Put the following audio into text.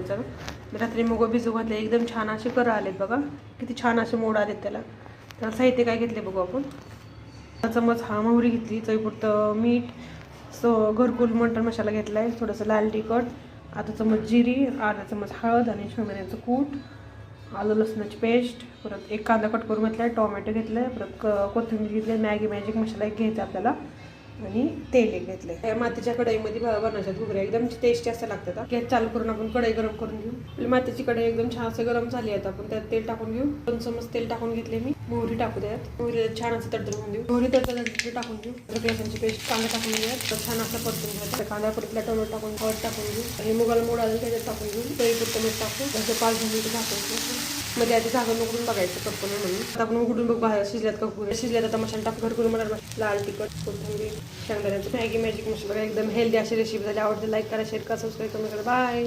जरा. रात्री मुग भिजू घातले, एकदम छान असे कर आलेत बघा, किती छान असे मोड आलेत त्याला. तर साहित्य काय घेतले बघू आपण. चमच मोहरी घेतली, चवीपुरतं मीठ, घरकुल मटण मसाला घेतला आहे, थोडंसं लाल तिखट, अर्धा चमच जिरी, अर्धा चमच हळद आणि शेंगदाण्याचं कूट, आलं लसणाची पेस्ट, परत एक कांदा कट करून घेतला आहे, टोमॅटो घेतलं आहे, परत कोथिंबीर घेतली, मॅगी मॅजिक मसाला एक घ्यायचा आपल्याला आणि तेल एक घेतलंय. मातीच्या कढईमध्ये बनवायच्या घुगऱ्या एकदम टेस्टी असं लागतात. गॅस चालू करून आपण कढई गरम करून घेऊ. मातीची कढई एकदम छान असं गरम झाली आहे. आपण त्यात तेल टाकून घेऊ. 2 चमच तेल टाकून घेतले मी. मोहरी टाकू द्यात. मोहरी छान असं तडतडून घेऊ. मोहरी तडतडून टाकून घेऊ. लसणाची पेस्ट, कांदा टाकून घेऊयात. तर छान असं परतून घ्यायचं. कांदा परतला, टोमॅटो टाकून, हळद टाकून घेऊ आणि मुगाला मोड आलं त्याच्यात टाकून घेऊ. चवीपुरतं मीठ टाकू. त्याचं 5 मिनिटं झाकून घेऊ. मध्ये आधी झाकण उघडून बघायचं कपकन म्हणून. आता आपण उघडून बघ बाहेर शिजल्यात का घुगऱ्या. शिजल्यात आता मसाला टाकून घरकुल मटण, लाल तिखट, कोथिंबीर, शेंगदाण्याचं, मॅगी मॅजिक मसाला. एकदम हेल्दी अशी रेसिपी झाली. आवडते लाईक करा, शेअर करा, सबस्क्राईब करा. बाय.